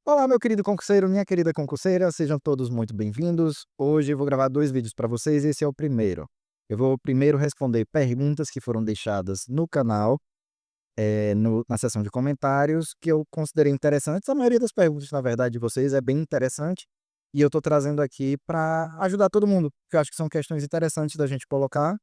Olá, meu querido concurseiro, minha querida concurseira, sejam todos muito bem-vindos. Hoje eu vou gravar 2 vídeos para vocês, esse é o primeiro. Eu vou primeiro responder perguntas que foram deixadas no canal, na seção de comentários, que eu considerei interessantes. A maioria das perguntas, na verdade, de vocês é bem interessante, e eu estou trazendo aqui para ajudar todo mundo, porque eu acho que são questões interessantes da gente colocar,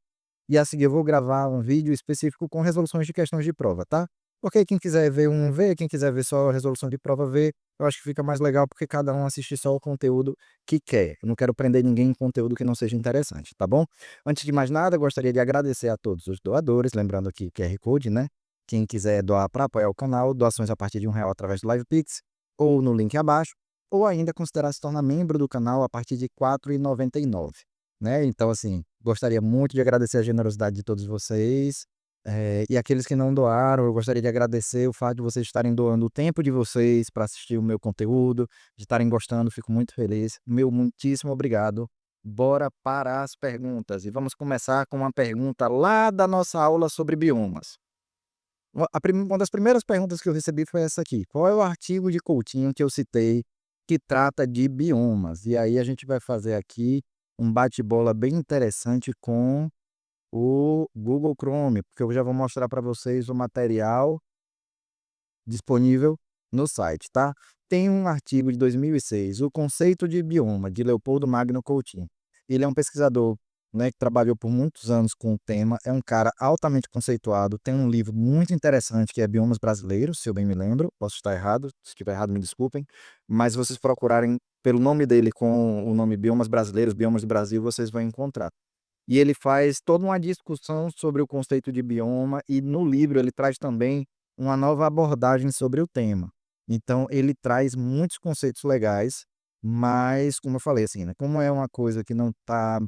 e a seguir eu vou gravar um vídeo específico com resoluções de questões de prova, tá? Porque quem quiser ver um vê, quem quiser ver só a resolução de prova vê. Eu acho que fica mais legal porque cada um assiste só o conteúdo que quer. Eu não quero prender ninguém em conteúdo que não seja interessante, tá bom? Antes de mais nada, gostaria de agradecer a todos os doadores, lembrando aqui QR Code, né? Quem quiser doar para apoiar o canal, doações a partir de R$ 1 através do LivePix, ou no link abaixo, ou ainda considerar se tornar membro do canal a partir de R$ 4,99, né? Então, assim, gostaria muito de agradecer a generosidade de todos vocês. E aqueles que não doaram, eu gostaria de agradecer o fato de vocês estarem doando o tempo de vocês para assistir o meu conteúdo, de estarem gostando, fico muito feliz. Meu muitíssimo obrigado. Bora para as perguntas. E vamos começar com uma pergunta lá da nossa aula sobre biomas. Uma das primeiras perguntas que eu recebi foi essa aqui: qual é o artigo de Coutinho que eu citei que trata de biomas? E aí a gente vai fazer aqui um bate-bola bem interessante com o Google Chrome, porque eu já vou mostrar para vocês o material disponível no site, tá? Tem um artigo de 2006, O Conceito de Bioma, de Leopoldo Magno Coutinho. Ele é um pesquisador, né, que trabalhou por muitos anos com o tema, é um cara altamente conceituado, tem um livro muito interessante que é Biomas Brasileiros, se eu bem me lembro, posso estar errado, se estiver errado me desculpem, mas se vocês procurarem pelo nome dele com o nome Biomas Brasileiros, Biomas do Brasil, vocês vão encontrar. E ele faz toda uma discussão sobre o conceito de bioma e no livro ele traz também uma nova abordagem sobre o tema. Então ele traz muitos conceitos legais, mas como eu falei assim, né, como é uma coisa que não está,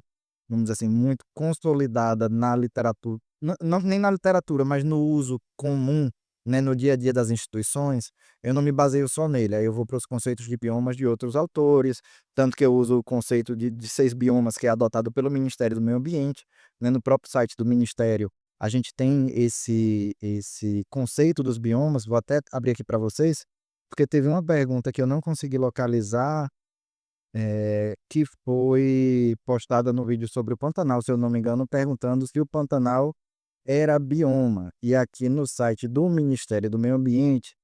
vamos dizer assim, muito consolidada na literatura, não nem na literatura, mas no uso comum, né, no dia a dia das instituições, eu não me baseio só nele, aí eu vou para os conceitos de biomas de outros autores, tanto que eu uso o conceito de 6 biomas que é adotado pelo Ministério do Meio Ambiente, né, no próprio site do Ministério, a gente tem esse conceito dos biomas, vou até abrir aqui para vocês, porque teve uma pergunta que eu não consegui localizar, que foi postada no vídeo sobre o Pantanal, se eu não me engano, perguntando se o Pantanal era bioma. E aqui no site do Ministério do Meio Ambiente,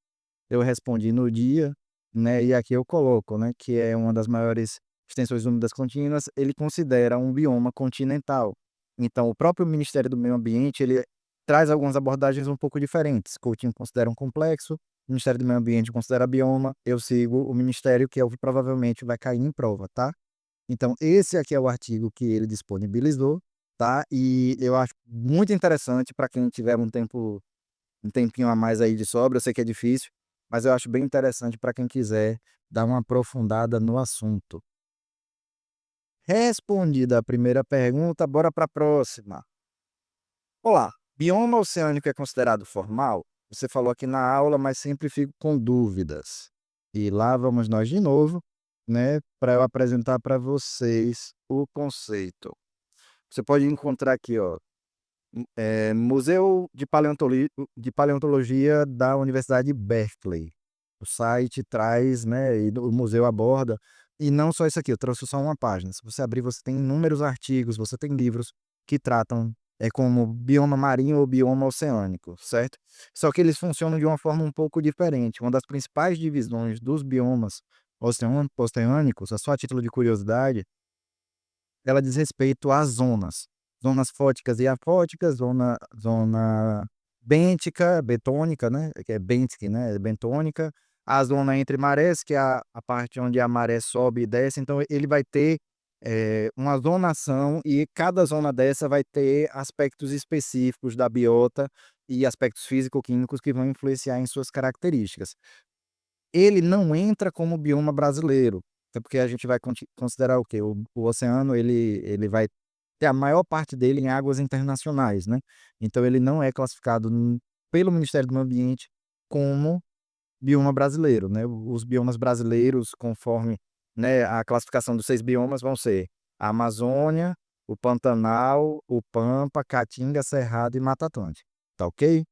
eu respondi no dia, né, e aqui eu coloco, né, que é uma das maiores extensões úmidas contínuas, ele considera um bioma continental. Então o próprio Ministério do Meio Ambiente, ele traz algumas abordagens um pouco diferentes. Coutinho considera um complexo, o Ministério do Meio Ambiente considera bioma, eu sigo o ministério que é o que provavelmente vai cair em prova, tá? Então esse aqui é o artigo que ele disponibilizou, tá? E eu acho muito interessante para quem tiver um tempinho a mais aí de sobra, eu sei que é difícil, mas eu acho bem interessante para quem quiser dar uma aprofundada no assunto. Respondida a primeira pergunta, bora para a próxima. Olá, bioma oceânico é considerado formal? Você falou aqui na aula, mas sempre fico com dúvidas. E lá vamos nós de novo, né, para eu apresentar para vocês o conceito. Você pode encontrar aqui, ó, Museu de Paleontologia da Universidade de Berkeley. O site traz, né, e o museu aborda, e não só isso aqui, eu trouxe só uma página. Se você abrir, você tem inúmeros artigos, você tem livros que tratam, como bioma marinho ou bioma oceânico, certo? Só que eles funcionam de uma forma um pouco diferente. Uma das principais divisões dos biomas oceânicos, só a título de curiosidade, ela diz respeito às zonas. Zonas fóticas e afóticas, zona bêntica, betônica, né, que é benthic, né, bentônica, a zona entre marés, que é a parte onde a maré sobe e desce, então ele vai ter, uma zonação e cada zona dessa vai ter aspectos específicos da biota e aspectos físico-químicos que vão influenciar em suas características. Ele não entra como bioma brasileiro, até porque a gente vai considerar o quê? O oceano ele vai ter a maior parte dele em águas internacionais, né, então ele não é classificado pelo Ministério do Meio Ambiente como bioma brasileiro, né. Os biomas brasileiros conforme, né, a classificação dos 6 biomas vão ser a Amazônia, o Pantanal, o Pampa, Caatinga, Cerrado e Mata Atlântica, tá ok?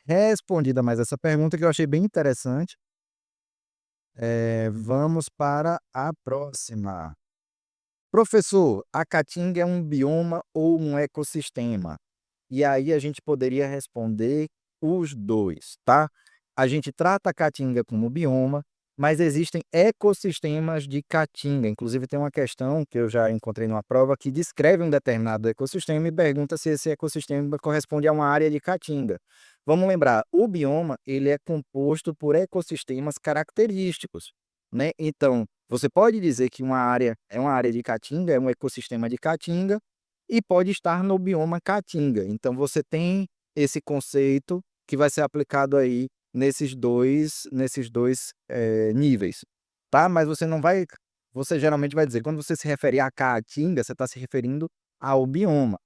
Respondida mais essa pergunta que eu achei bem interessante. Vamos para a próxima. Professor, a caatinga é um bioma ou um ecossistema? E aí a gente poderia responder os 2, tá? A gente trata a caatinga como bioma, mas existem ecossistemas de caatinga. Inclusive tem uma questão que eu já encontrei numa prova que descreve um determinado ecossistema e pergunta se esse ecossistema corresponde a uma área de caatinga. Vamos lembrar, o bioma ele é composto por ecossistemas característicos, né? Então, você pode dizer que uma área é uma área de caatinga, é um ecossistema de caatinga, e pode estar no bioma caatinga. Então você tem esse conceito que vai ser aplicado aí nesses dois níveis, tá? Mas você geralmente vai dizer, quando você se referir à caatinga, você está se referindo ao bioma.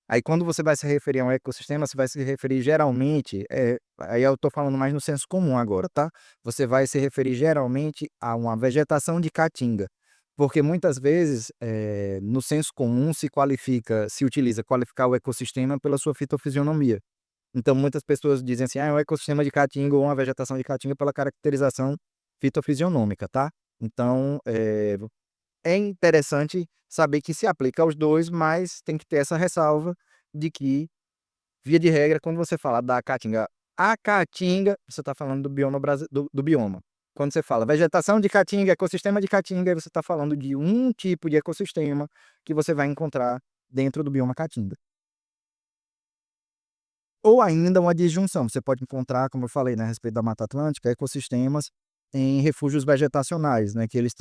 Aí quando você vai se referir a um ecossistema, você vai se referir geralmente, aí eu estou falando mais no senso comum agora, tá? Você vai se referir geralmente a uma vegetação de caatinga, porque muitas vezes, no senso comum se utiliza qualificar o ecossistema pela sua fitofisionomia. Então muitas pessoas dizem assim: "Ah, é um ecossistema de caatinga ou uma vegetação de caatinga pela caracterização fitofisionômica", tá? Então, é interessante saber que se aplica aos 2, mas tem que ter essa ressalva de que, via de regra, quando você fala da caatinga, a caatinga, você está falando do bioma do bioma. Quando você fala vegetação de caatinga, ecossistema de caatinga, aí você está falando de um tipo de ecossistema que você vai encontrar dentro do bioma caatinga. Ou ainda uma disjunção, você pode encontrar, como eu falei, né, a respeito da Mata Atlântica, ecossistemas em refúgios vegetacionais, né, que eles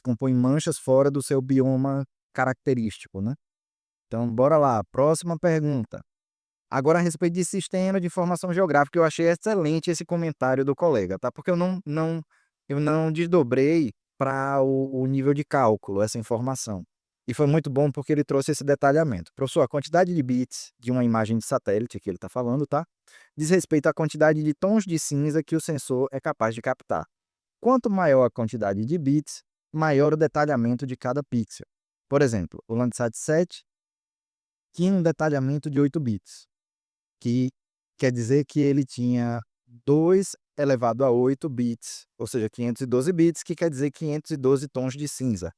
compõem manchas fora do seu bioma característico, né. Então bora lá, próxima pergunta. Agora a respeito de sistema de informação geográfica, eu achei excelente esse comentário do colega, tá, porque eu não desdobrei para o nível de cálculo essa informação. E foi muito bom porque ele trouxe esse detalhamento. Professor, a quantidade de bits de uma imagem de satélite que ele está falando, tá, diz respeito à quantidade de tons de cinza que o sensor é capaz de captar. Quanto maior a quantidade de bits, maior o detalhamento de cada pixel. Por exemplo, o Landsat 7 tinha um detalhamento de 8 bits, que quer dizer que ele tinha 2 elevado a 8 bits, ou seja, 512 bits, que quer dizer 512 tons de cinza.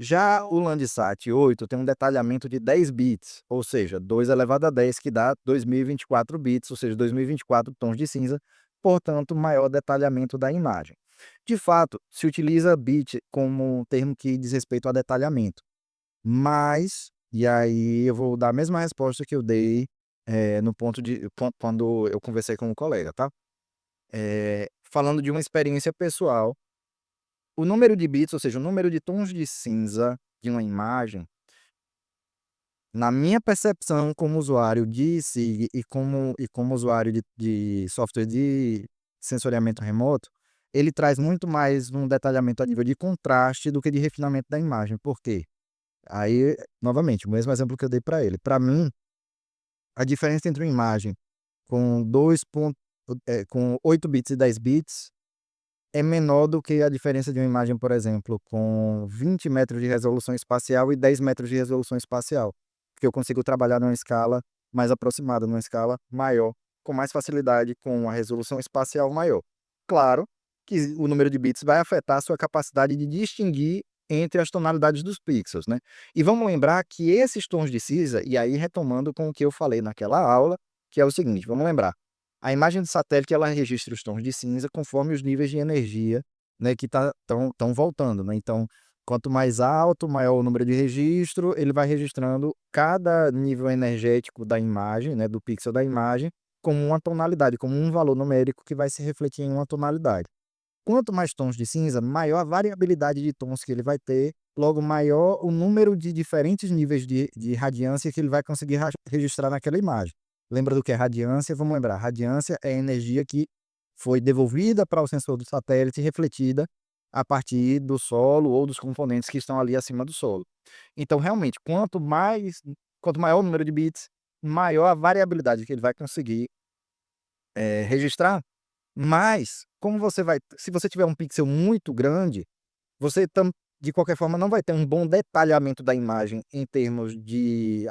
Já o Landsat 8 tem um detalhamento de 10 bits, ou seja, 2 elevado a 10, que dá 2024 bits, ou seja, 2024 tons de cinza, portanto, maior detalhamento da imagem. De fato, se utiliza bit como um termo que diz respeito a detalhamento, mas, e aí eu vou dar a mesma resposta que eu dei, no ponto de quando eu conversei com um colega, tá? Falando de uma experiência pessoal, o número de bits, ou seja, o número de tons de cinza de uma imagem, na minha percepção como usuário de SIG e como usuário de software de sensoriamento remoto, ele traz muito mais um detalhamento a nível de contraste do que de refinamento da imagem. Por quê? Aí, novamente, o mesmo exemplo que eu dei para ele. Para mim, a diferença entre uma imagem com 8 bits e 10 bits é menor do que a diferença de uma imagem, por exemplo, com 20 metros de resolução espacial e 10 metros de resolução espacial, porque eu consigo trabalhar numa escala mais aproximada, numa escala maior, com mais facilidade, com uma resolução espacial maior. Claro que o número de bits vai afetar a sua capacidade de distinguir entre as tonalidades dos pixels, né? E vamos lembrar que esses tons de cinza, e aí retomando com o que eu falei naquela aula, que é o seguinte, vamos lembrar, a imagem de satélite ela registra os tons de cinza conforme os níveis de energia, né, que estão voltando, né? Então, quanto mais alto, maior o número de registro, ele vai registrando cada nível energético da imagem, né, do pixel da imagem, como uma tonalidade, como um valor numérico que vai se refletir em uma tonalidade. Quanto mais tons de cinza, maior a variabilidade de tons que ele vai ter, logo maior o número de diferentes níveis de radiância que ele vai conseguir registrar naquela imagem. Lembra do que é radiância? Vamos lembrar, radiância é a energia que foi devolvida para o sensor do satélite e refletida a partir do solo ou dos componentes que estão ali acima do solo. Então, realmente, quanto maior o número de bits, maior a variabilidade que ele vai conseguir registrar, mas, como você vai se você tiver um pixel muito grande, você de qualquer forma não vai ter um bom detalhamento da imagem em termos de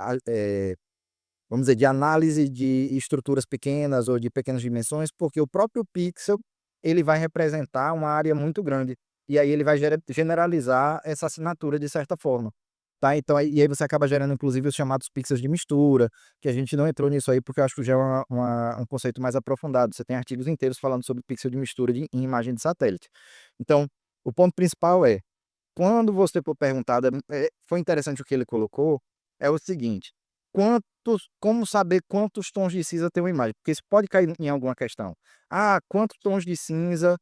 vamos dizer, de análise de estruturas pequenas ou de pequenas dimensões, porque o próprio pixel ele vai representar uma área muito grande. E aí ele vai generalizar essa assinatura de certa forma, tá? Então aí você acaba gerando inclusive os chamados pixels de mistura, que a gente não entrou nisso aí, porque eu acho que já é um conceito mais aprofundado. Você tem artigos inteiros falando sobre pixel de mistura em imagem de satélite. Então, o ponto principal é, quando você for perguntado, foi interessante o que ele colocou, é o seguinte: como saber quantos tons de cinza tem uma imagem? Porque isso pode cair em alguma questão. Ah, quantos tons de cinza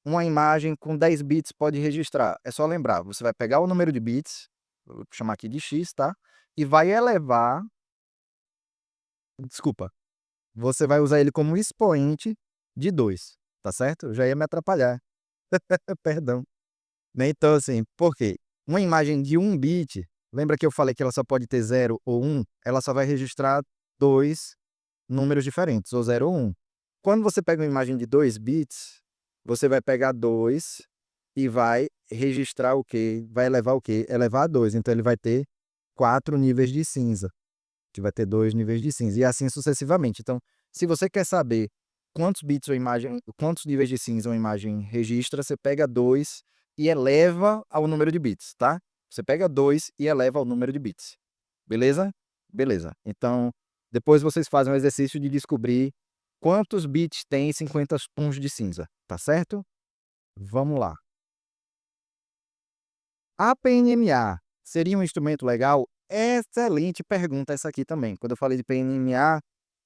uma imagem com 10 bits pode registrar? É só lembrar, você vai pegar o número de bits, vou chamar aqui de x, tá? E vai elevar, desculpa, você vai usar ele como expoente de 2, tá certo? Eu já ia me atrapalhar, perdão. Né, então assim, por quê? Uma imagem de 1 bit, lembra que eu falei que ela só pode ter 0 ou 1? Ela só vai registrar 2 números diferentes, ou 0 ou 1. Quando você pega uma imagem de 2 bits, você vai pegar 2 e vai registrar o quê? Vai elevar o quê? Elevar a 2, então ele vai ter 4 níveis de cinza, que vai ter 2 níveis de cinza, e assim sucessivamente. Então, se você quer saber quantos níveis de cinza uma imagem registra, você pega 2 e eleva ao número de bits, tá? Você pega 2 e eleva ao número de bits. Beleza? Beleza. Então, depois vocês fazem o exercício de descobrir quantos bits tem 50 tons de cinza, tá certo? Vamos lá. A PNMA seria um instrumento legal? Excelente pergunta essa aqui também. Quando eu falei de PNMA,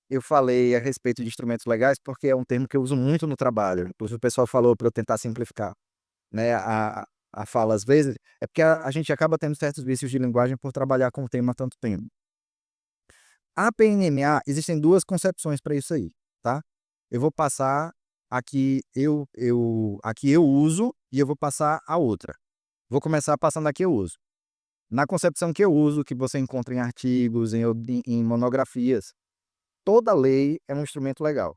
eu falei a respeito de instrumentos legais, porque é um termo que eu uso muito no trabalho. Inclusive o pessoal falou para eu tentar simplificar, né, a fala às vezes, é porque a gente acaba tendo certos vícios de linguagem por trabalhar com o tema há tanto tempo. A PNMA, existem 2 concepções para isso aí, tá? Eu vou passar aqui eu uso e eu vou passar a outra. Vou começar passando a que eu uso. Na concepção que eu uso, que você encontra em artigos, em monografias, toda lei é um instrumento legal.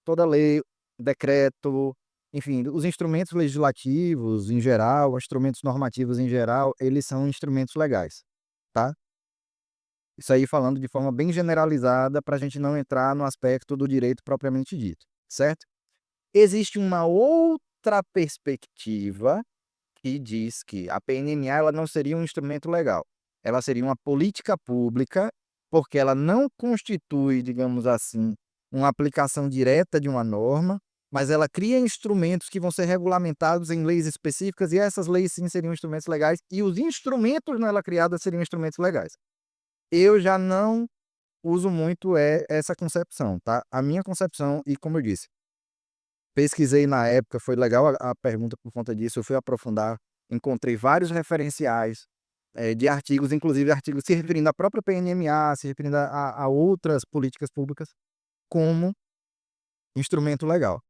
Toda lei, decreto, enfim, os instrumentos legislativos em geral, instrumentos normativos em geral, eles são instrumentos legais, tá? Isso aí falando de forma bem generalizada para a gente não entrar no aspecto do direito propriamente dito, certo? Existe uma outra perspectiva que diz que a PNMA ela não seria um instrumento legal. Ela seria uma política pública, porque ela não constitui, digamos assim, uma aplicação direta de uma norma, mas ela cria instrumentos que vão ser regulamentados em leis específicas, e essas leis sim seriam instrumentos legais, e os instrumentos nela criados seriam instrumentos legais. Eu já não uso muito essa concepção, tá? A minha concepção, e como eu disse, pesquisei na época, foi legal a pergunta por conta disso, eu fui aprofundar, encontrei vários referenciais, de artigos, inclusive artigos se referindo à própria PNMA, se referindo a outras políticas públicas, como instrumento legal.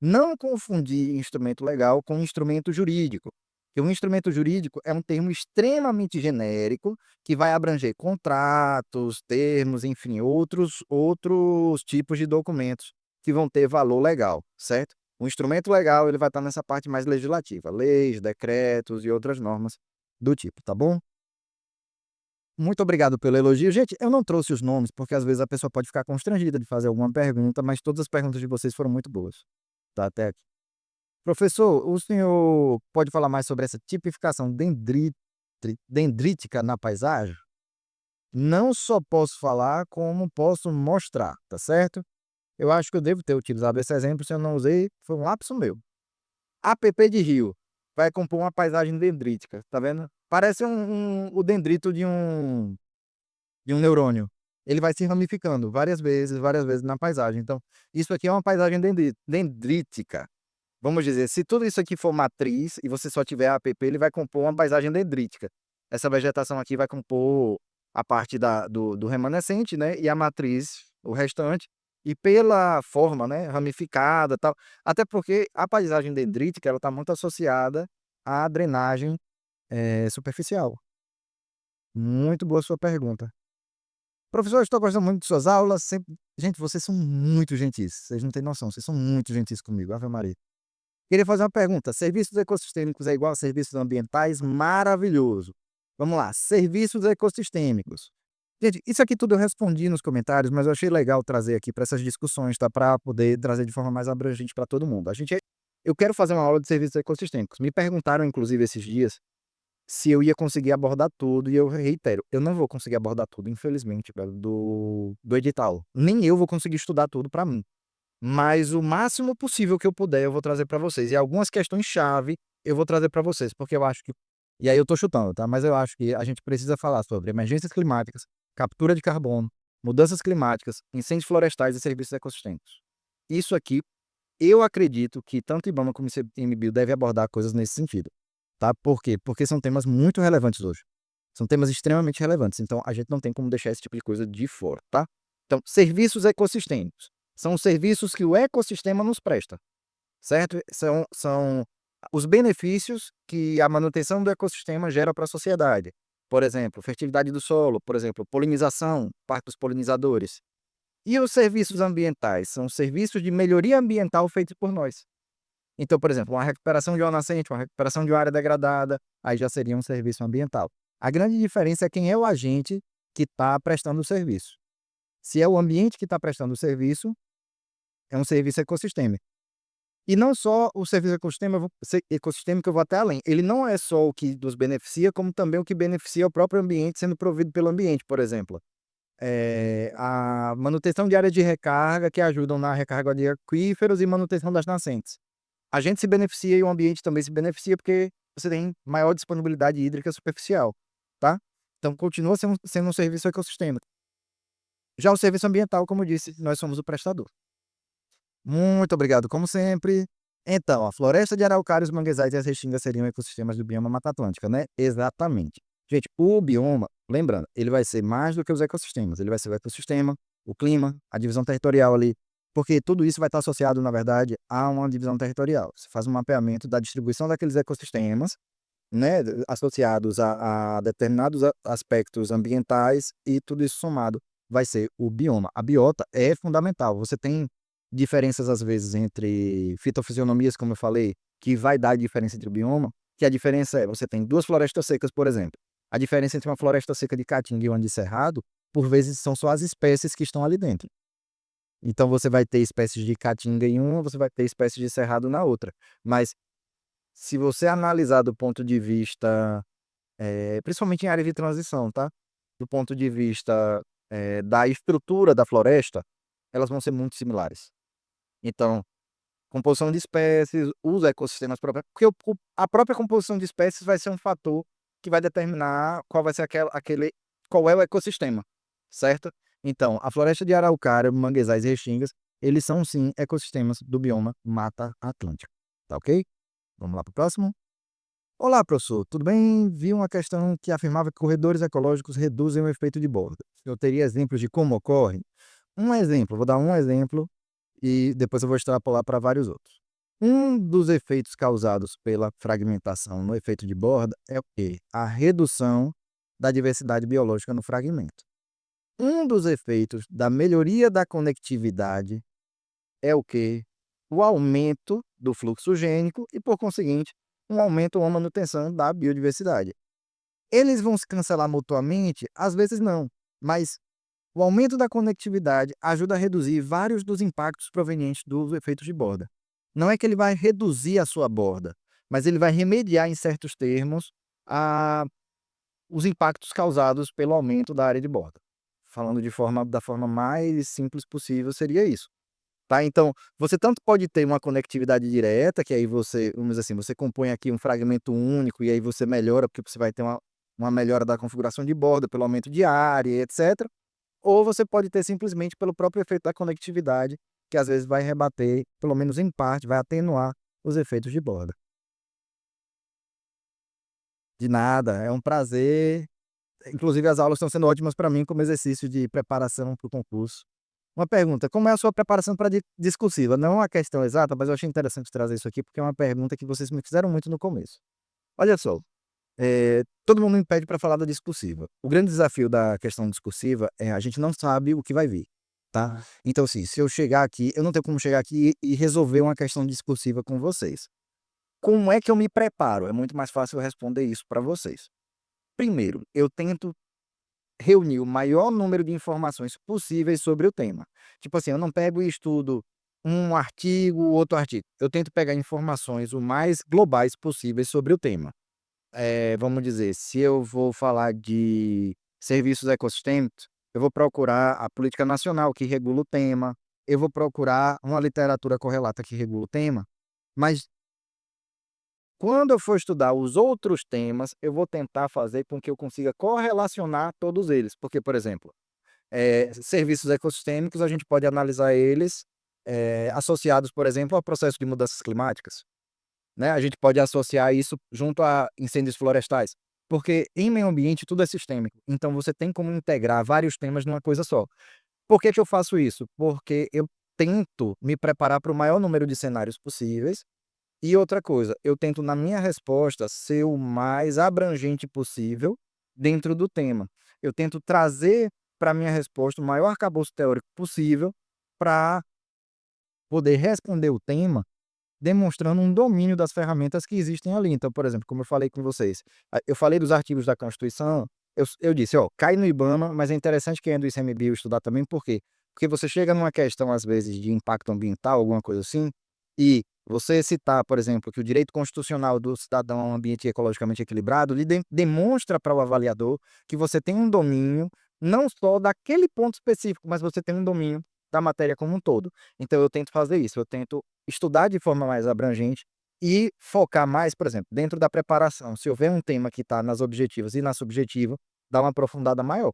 Não confundir instrumento legal com instrumento jurídico, porque um instrumento jurídico é um termo extremamente genérico, que vai abranger contratos, termos, enfim, outros tipos de documentos que vão ter valor legal, certo? O instrumento legal, ele vai estar nessa parte mais legislativa, leis, decretos e outras normas do tipo, tá bom? Muito obrigado pelo elogio. Gente, eu não trouxe os nomes, porque às vezes a pessoa pode ficar constrangida de fazer alguma pergunta, mas todas as perguntas de vocês foram muito boas, tá, até aqui. Professor, o senhor pode falar mais sobre essa tipificação dendrítica na paisagem? Não só posso falar, como posso mostrar, tá certo? Eu acho que eu devo ter utilizado esse exemplo, se eu não usei, foi um lapso meu. APP de rio vai compor uma paisagem dendrítica, tá vendo? Parece o dendrito de um neurônio. Ele vai se ramificando várias vezes na paisagem. Então, isso aqui é uma paisagem dendrítica. Vamos dizer, se tudo isso aqui for matriz e você só tiver app, ele vai compor uma paisagem dendrítica. Essa vegetação aqui vai compor a parte do remanescente, né? E a matriz, o restante. E pela forma, né? Ramificada e tal. Até porque a paisagem dendrítica, ela está muito associada à drenagem superficial. Muito boa sua pergunta. Professor, eu estou gostando muito de suas aulas. Gente, vocês são muito gentis. Vocês não têm noção, vocês são muito gentis comigo. Ave Maria. Queria fazer uma pergunta. Serviços ecossistêmicos é igual a serviços ambientais? Maravilhoso. Vamos lá. Serviços ecossistêmicos. Gente, isso aqui tudo eu respondi nos comentários, mas eu achei legal trazer aqui para essas discussões, tá? Para poder trazer de forma mais abrangente para todo mundo. Eu quero fazer uma aula de serviços ecossistêmicos. Me perguntaram, inclusive, esses dias, se eu ia conseguir abordar tudo, e eu reitero, eu não vou conseguir abordar tudo, infelizmente, velho, do edital. Nem eu vou conseguir estudar tudo para mim. Mas o máximo possível que eu puder, eu vou trazer para vocês. E algumas questões-chave eu vou trazer para vocês, porque eu acho que. E aí eu tô chutando, tá? Mas eu acho que a gente precisa falar sobre emergências climáticas, captura de carbono, mudanças climáticas, incêndios florestais e serviços ecossistêmicos. Isso aqui, eu acredito que tanto IBAMA como o ICMBio deve abordar coisas nesse sentido, tá? Por quê? Porque são temas muito relevantes hoje. São temas extremamente relevantes, então a gente não tem como deixar esse tipo de coisa de fora, tá? Então, serviços ecossistêmicos são os serviços que o ecossistema nos presta, certo? São os benefícios que a manutenção do ecossistema gera para a sociedade. Por exemplo, fertilidade do solo, por exemplo, polinização, parte dos polinizadores. E os serviços ambientais são serviços de melhoria ambiental feitos por nós. Então, por exemplo, uma recuperação de uma nascente, uma recuperação de uma área degradada, aí já seria um serviço ambiental. A grande diferença é quem é o agente que está prestando o serviço. Se é o ambiente que está prestando o serviço, é um serviço ecossistêmico. E não só o serviço ecossistêmico, eu vou até além. Ele não é só o que nos beneficia, como também o que beneficia o próprio ambiente sendo provido pelo ambiente, por exemplo. A manutenção de áreas de recarga que ajudam na recarga de aquíferos e manutenção das nascentes. A gente se beneficia e o ambiente também se beneficia porque você tem maior disponibilidade hídrica superficial, tá? Então continua sendo um serviço ecossistêmico. Já o serviço ambiental, como eu disse, nós somos o prestador. Muito obrigado, como sempre. Então, a floresta de araucários, manguezais e as restingas seriam ecossistemas do bioma Mata Atlântica, né? Exatamente. Gente, o bioma, lembrando, ele vai ser mais do que os ecossistemas. Ele vai ser o ecossistema, o clima, a divisão territorial ali, porque tudo isso vai estar associado, na verdade, a uma divisão territorial. Você faz um mapeamento da distribuição daqueles ecossistemas, né, associados a determinados aspectos ambientais e tudo isso somado vai ser o bioma. A biota é fundamental. Você tem diferenças, às vezes, entre fitofisionomias, como eu falei, que vai dar diferença entre o bioma, que a diferença é, você tem duas florestas secas, por exemplo. A diferença entre uma floresta seca de caatinga e uma de cerrado, por vezes, são só as espécies que estão ali dentro. Então, você vai ter espécies de caatinga em uma, você vai ter espécies de cerrado na outra. Mas, se você analisar do ponto de vista, principalmente em área de transição, tá? Do ponto de vista, da estrutura da floresta, elas vão ser muito similares. Então, composição de espécies, os ecossistemas próprios, porque a própria composição de espécies vai ser um fator que vai determinar qual vai ser qual é o ecossistema, certo? Então, a floresta de araucária, manguezais e restingas, eles são sim ecossistemas do bioma Mata Atlântica, tá ok? Vamos lá para o próximo. Olá, professor, tudo bem? Vi uma questão que afirmava que corredores ecológicos reduzem o efeito de borda. Eu teria exemplos de como ocorre? Um exemplo, vou dar um exemplo e depois eu vou extrapolar para vários outros. Um dos efeitos causados pela fragmentação no efeito de borda é o quê? A redução da diversidade biológica no fragmento. Um dos efeitos da melhoria da conectividade é o quê? O aumento do fluxo gênico e, por conseguinte, um aumento ou uma manutenção da biodiversidade. Eles vão se cancelar mutuamente? Às vezes não, mas o aumento da conectividade ajuda a reduzir vários dos impactos provenientes dos efeitos de borda. Não é que ele vai reduzir a sua borda, mas ele vai remediar, em certos termos, a os impactos causados pelo aumento da área de borda. Falando da forma mais simples possível, seria isso. Tá? Então, você tanto pode ter uma conectividade direta, que aí você, vamos dizer assim, você compõe aqui um fragmento único e aí você melhora, porque você vai ter uma melhora da configuração de borda, pelo aumento de área, etc. Ou você pode ter simplesmente pelo próprio efeito da conectividade, que às vezes vai rebater, pelo menos em parte, vai atenuar os efeitos de borda. De nada, é um prazer. Inclusive, as aulas estão sendo ótimas para mim como exercício de preparação para o concurso. Uma pergunta: como é a sua preparação para discursiva? Não a questão exata, mas eu achei interessante trazer isso aqui, porque é uma pergunta que vocês me fizeram muito no começo. Olha só, todo mundo me pede para falar da discursiva. O grande desafio da questão discursiva é a gente não sabe o que vai vir, tá? Então, assim, se eu chegar aqui, eu não tenho como chegar aqui e resolver uma questão discursiva com vocês. Como é que eu me preparo? É muito mais fácil eu responder isso para vocês. Primeiro, eu tento reunir o maior número de informações possíveis sobre o tema. Tipo assim, eu não pego e estudo um artigo, outro artigo. Eu tento pegar informações o mais globais possíveis sobre o tema. Vamos dizer, se eu vou falar de serviços ecossistêmicos, eu vou procurar a política nacional que regula o tema, eu vou procurar uma literatura correlata que regula o tema, mas quando eu for estudar os outros temas, eu vou tentar fazer com que eu consiga correlacionar todos eles. Porque, por exemplo, serviços ecossistêmicos, a gente pode analisar eles associados, por exemplo, ao processo de mudanças climáticas, né? A gente pode associar isso junto a incêndios florestais, porque em meio ambiente tudo é sistêmico. Então você tem como integrar vários temas numa coisa só. Por que que eu faço isso? Porque eu tento me preparar para o maior número de cenários possíveis. E outra coisa, eu tento na minha resposta ser o mais abrangente possível dentro do tema. Eu tento trazer para minha resposta o maior arcabouço teórico possível para poder responder o tema demonstrando um domínio das ferramentas que existem ali. Então, por exemplo, como eu falei com vocês, eu falei dos artigos da Constituição, eu disse, ó, cai no IBAMA, mas é interessante quem é do ICMBio estudar também, por quê? Porque você chega numa questão, às vezes, de impacto ambiental, alguma coisa assim, e você citar, por exemplo, que o direito constitucional do cidadão a um ambiente ecologicamente equilibrado lhe demonstra para o avaliador que você tem um domínio não só daquele ponto específico, mas você tem um domínio da matéria como um todo. Então eu tento fazer isso, eu tento estudar de forma mais abrangente e focar mais, por exemplo, dentro da preparação. Se houver um tema que está nas objetivas e na subjetiva, dá uma aprofundada maior,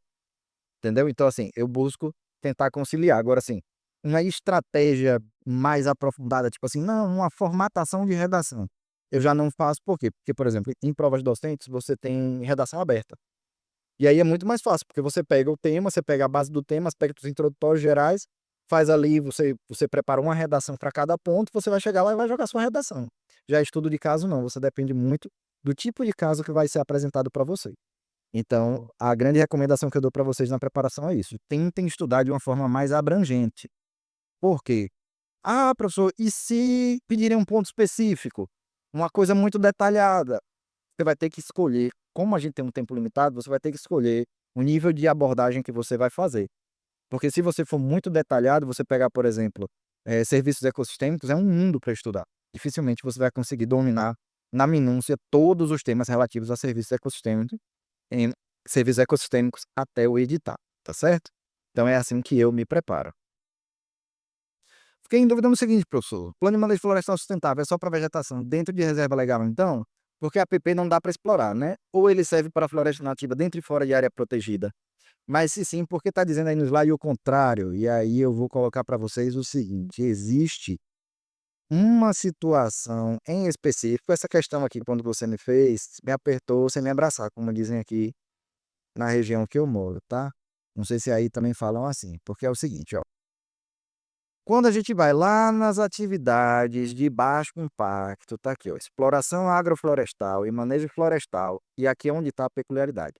entendeu? Então, assim, eu busco tentar conciliar. Agora, assim, uma estratégia mais aprofundada, tipo assim, não, uma formatação de redação. Eu já não faço, por quê? Porque, por exemplo, em provas docentes, você tem redação aberta. E aí é muito mais fácil, porque você pega o tema, você pega a base do tema, aspectos introdutórios gerais, faz ali, você prepara uma redação para cada ponto, você vai chegar lá e vai jogar sua redação. Já estudo de caso não, você depende muito do tipo de caso que vai ser apresentado para você. Então, a grande recomendação que eu dou para vocês na preparação é isso: tentem estudar de uma forma mais abrangente. Por quê? Ah, professor, e se pedirem um ponto específico? Uma coisa muito detalhada? Você vai ter que escolher, como a gente tem um tempo limitado, você vai ter que escolher o nível de abordagem que você vai fazer. Porque se você for muito detalhado, você pegar, por exemplo, serviços ecossistêmicos, é um mundo para estudar. Dificilmente você vai conseguir dominar na minúcia todos os temas relativos a em serviços ecossistêmicos até o editar, tá certo? Então é assim que eu me preparo. Fiquei em dúvida no seguinte, professor: plano de manejo florestal sustentável é só para vegetação dentro de reserva legal, então? Porque a APP não dá para explorar, né? Ou ele serve para floresta nativa dentro e fora de área protegida? Mas se sim, porque está dizendo aí no slide o contrário. E aí eu vou colocar para vocês o seguinte: existe uma situação em específico, essa questão aqui, quando você me fez, me apertou sem me abraçar, como dizem aqui na região que eu moro, tá? Não sei se aí também falam assim, porque é o seguinte, ó. Quando a gente vai lá nas atividades de baixo impacto, tá aqui, ó, exploração agroflorestal e manejo florestal, e aqui é onde está a peculiaridade: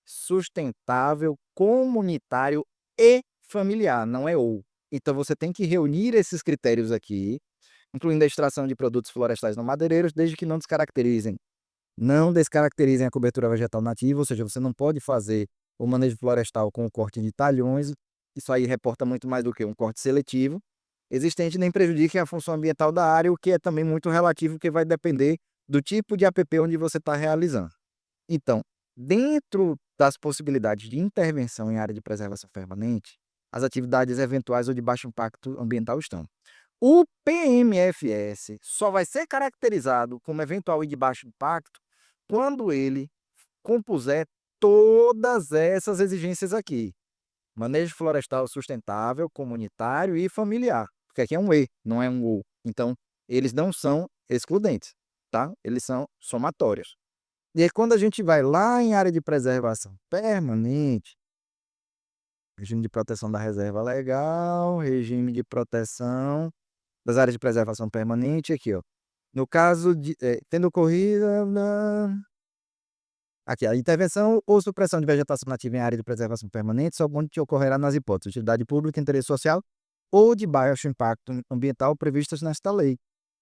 sustentável, comunitário e familiar, não é ou. Então você tem que reunir esses critérios aqui, incluindo a extração de produtos florestais não madeireiros, desde que não descaracterizem a cobertura vegetal nativa, ou seja, você não pode fazer o manejo florestal com o corte de talhões, isso aí reporta muito mais do que um corte seletivo existente, nem prejudiquem a função ambiental da área, o que é também muito relativo, que vai depender do tipo de APP onde você está realizando. Então, dentro das possibilidades de intervenção em área de preservação permanente, as atividades eventuais ou de baixo impacto ambiental estão. O PMFS só vai ser caracterizado como eventual e de baixo impacto quando ele compuser todas essas exigências aqui: manejo florestal sustentável, comunitário e familiar. Porque aqui é um E, não é um O. Então, eles não são excludentes, tá? Eles são somatórios. E aí, quando a gente vai lá em área de preservação permanente, regime de proteção da reserva legal, regime de proteção das áreas de preservação permanente, aqui, ó. No caso de, tendo ocorrido, aqui, a intervenção ou supressão de vegetação nativa em área de preservação permanente somente ocorrerá nas hipóteses de utilidade pública, interesse social ou de baixo impacto ambiental previstas nesta lei.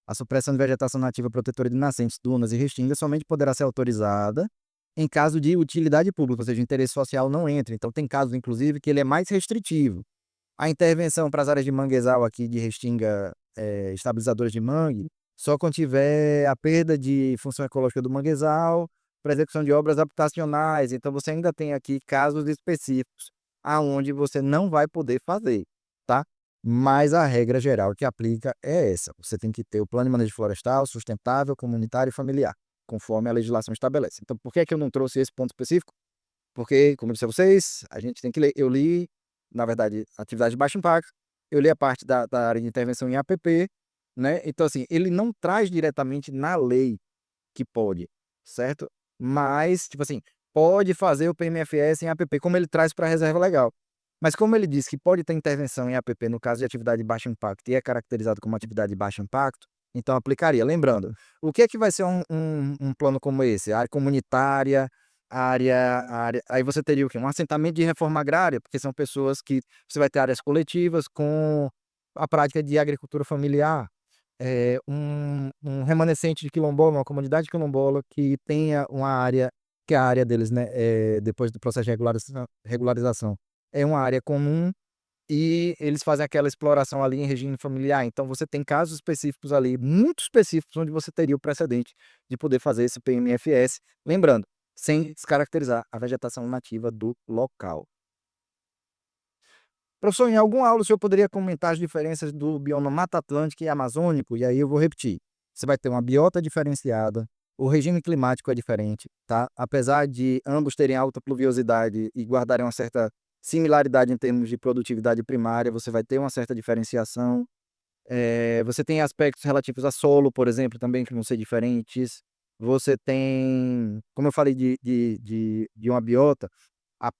A supressão de vegetação nativa protetora de nascentes, dunas e restingas somente poderá ser autorizada em caso de utilidade pública, ou seja, interesse social não entra. Então, tem casos, inclusive, que ele é mais restritivo. A intervenção para as áreas de manguezal aqui de restinga estabilizadoras de mangue, só quando tiver a perda de função ecológica do manguezal para execução de obras habitacionais. Então você ainda tem aqui casos específicos aonde você não vai poder fazer, tá? Mas a regra geral que aplica é essa. Você tem que ter o plano de manejo florestal sustentável, comunitário e familiar, conforme a legislação estabelece. Então, por que é que eu não trouxe esse ponto específico? Porque, como eu disse a vocês, a gente tem que ler. Eu li, na verdade, atividade de baixo impacto, eu li a parte da área de intervenção em APP, né? Então, assim, ele não traz diretamente na lei que pode, certo? Mas, tipo assim, pode fazer o PMFS em APP, como ele traz para a reserva legal. Mas como ele diz que pode ter intervenção em APP no caso de atividade de baixo impacto e é caracterizado como atividade de baixo impacto, então aplicaria. Lembrando, o que é que vai ser um plano como esse? A área comunitária, aí você teria o quê? Um assentamento de reforma agrária, porque são pessoas que você vai ter áreas coletivas com a prática de agricultura familiar, um remanescente de quilombola, uma comunidade quilombola que tenha uma área, que é a área deles, né, depois do processo de regularização, é uma área comum e eles fazem aquela exploração ali em regime familiar. Então você tem casos específicos ali, muito específicos, onde você teria o precedente de poder fazer esse PMFS, lembrando, sem descaracterizar a vegetação nativa do local. Professor, em alguma aula o senhor poderia comentar as diferenças do bioma Mata Atlântica e Amazônico? E aí eu vou repetir. Você vai ter uma biota diferenciada, o regime climático é diferente, tá? Apesar de ambos terem alta pluviosidade e guardarem uma certa similaridade em termos de produtividade primária, você vai ter uma certa diferenciação. Você tem aspectos relativos a solo, por exemplo, também que vão ser diferentes. Você tem, como eu falei de uma biota,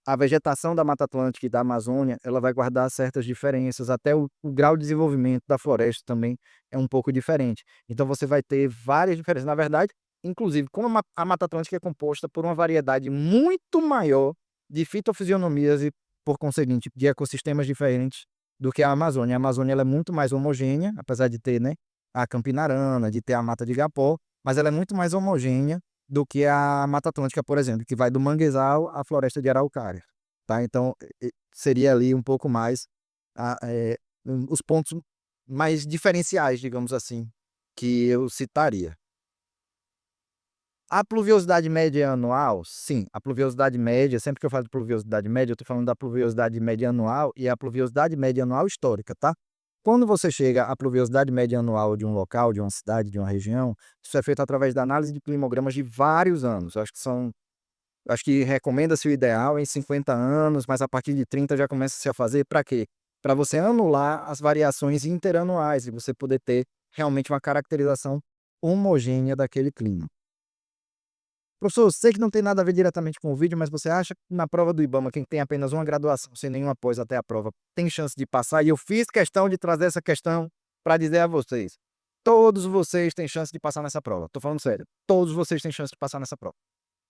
a vegetação da Mata Atlântica e da Amazônia, ela vai guardar certas diferenças, até o grau de desenvolvimento da floresta também é um pouco diferente. Então você vai ter várias diferenças. Na verdade, inclusive, como a Mata Atlântica é composta por uma variedade muito maior de fitofisionomias e, por conseguinte, de ecossistemas diferentes do que a Amazônia. A Amazônia ela é muito mais homogênea, apesar de ter, né, a Campinarana, de ter a Mata de Igapó, mas ela é muito mais homogênea do que a Mata Atlântica, por exemplo, que vai do manguezal à floresta de araucária, tá? Então, seria ali um pouco mais os pontos mais diferenciais, digamos assim, que eu citaria. A pluviosidade média anual, sim, a pluviosidade média, sempre que eu falo de pluviosidade média, eu estou falando da pluviosidade média anual e a pluviosidade média anual histórica, tá? Quando você chega à pluviosidade média anual de um local, de uma cidade, de uma região, isso é feito através da análise de climogramas de vários anos. Acho que recomenda-se o ideal em 50 anos, mas a partir de 30 já começa-se a fazer para quê? Para você anular as variações interanuais e você poder ter realmente uma caracterização homogênea daquele clima. Professor, eu sei que não tem nada a ver diretamente com o vídeo, mas você acha que na prova do IBAMA, quem tem apenas uma graduação, sem nenhuma pós até a prova, tem chance de passar? E eu fiz questão de trazer essa questão para dizer a vocês: todos vocês têm chance de passar nessa prova. Tô falando sério. Todos vocês têm chance de passar nessa prova.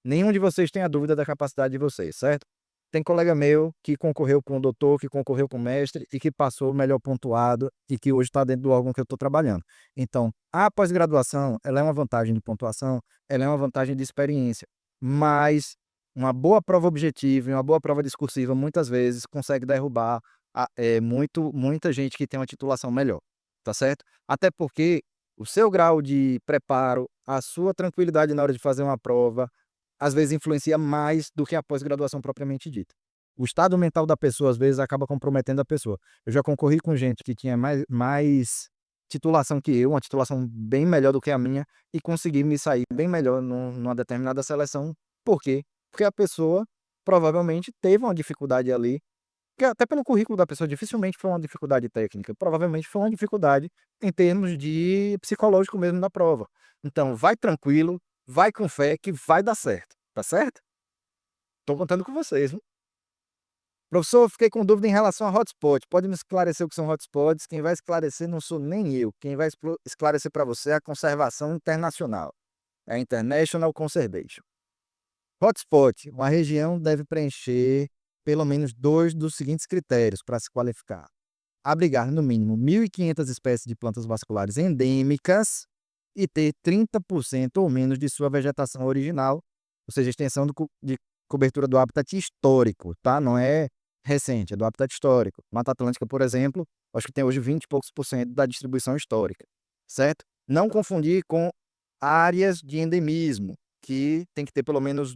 Nenhum de vocês tem a dúvida da capacidade de vocês, certo? Tem colega meu que concorreu com o doutor, que concorreu com o mestre e que passou o melhor pontuado e que hoje está dentro do órgão que eu estou trabalhando. Então, a pós-graduação, ela é uma vantagem de pontuação, ela é uma vantagem de experiência, mas uma boa prova objetiva e uma boa prova discursiva, muitas vezes, consegue derrubar muita gente que tem uma titulação melhor, tá certo? Até porque o seu grau de preparo, a sua tranquilidade na hora de fazer uma prova, às vezes influencia mais do que a pós-graduação propriamente dita. O estado mental da pessoa, às vezes, acaba comprometendo a pessoa. Eu já concorri com gente que tinha mais titulação que eu, uma titulação bem melhor do que a minha, e consegui me sair bem melhor numa determinada seleção. Por quê? Porque a pessoa provavelmente teve uma dificuldade ali, que até pelo currículo da pessoa dificilmente foi uma dificuldade técnica, provavelmente foi uma dificuldade em termos de psicológico mesmo da prova. Então, vai tranquilo, vai com fé que vai dar certo, tá certo? Tô contando com vocês, viu? Professor, fiquei com dúvida em relação a hotspot. Pode me esclarecer o que são hotspots? Quem vai esclarecer não sou nem eu. Quem vai esclarecer para você é a conservação internacional. É a International Conservation. Hotspot, uma região deve preencher pelo menos dois dos seguintes critérios para se qualificar: abrigar no mínimo 1.500 espécies de plantas vasculares endêmicas e ter 30% ou menos de sua vegetação original, ou seja, extensão de cobertura do habitat histórico, tá? Não é recente, é do habitat histórico. Mata Atlântica, por exemplo, acho que tem hoje 20 e poucos por cento da distribuição histórica, certo? Não confundir com áreas de endemismo, que tem que ter pelo menos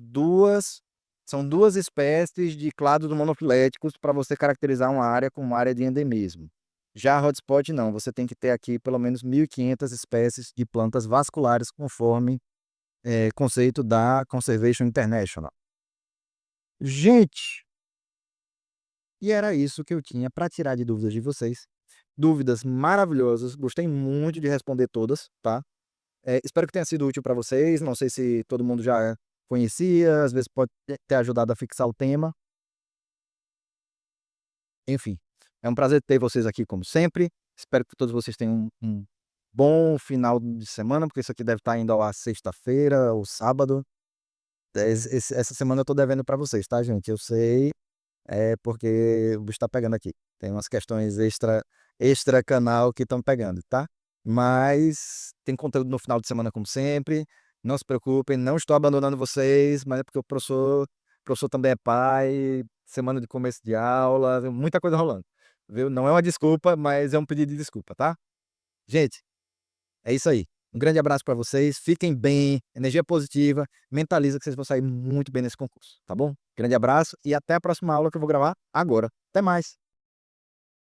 são duas espécies de clados monofiléticos para você caracterizar uma área como área de endemismo. Já hotspot não, você tem que ter aqui pelo menos 1.500 espécies de plantas vasculares, conforme conceito da Conservation International. Gente, e era isso que eu tinha para tirar de dúvidas de vocês. Dúvidas maravilhosas, gostei muito de responder todas, tá? Espero que tenha sido útil para vocês. Não sei se todo mundo já conhecia, às vezes pode ter ajudado a fixar o tema. Enfim, é um prazer ter vocês aqui, como sempre. Espero que todos vocês tenham um bom final de semana, porque isso aqui deve estar indo ao ar sexta-feira ou sábado. Essa semana eu tô devendo para vocês, tá, gente? Eu sei, porque o bicho tá pegando aqui. Tem umas questões extra canal que estão pegando, tá? Mas tem conteúdo no final de semana, como sempre. Não se preocupem, não estou abandonando vocês, mas é porque o professor também é pai, semana de começo de aula, muita coisa rolando, viu? Não é uma desculpa, mas é um pedido de desculpa, tá? Gente, é isso aí. Um grande abraço para vocês, fiquem bem, energia positiva, mentaliza que vocês vão sair muito bem nesse concurso, tá bom? Grande abraço e até a próxima aula que eu vou gravar agora. Até mais!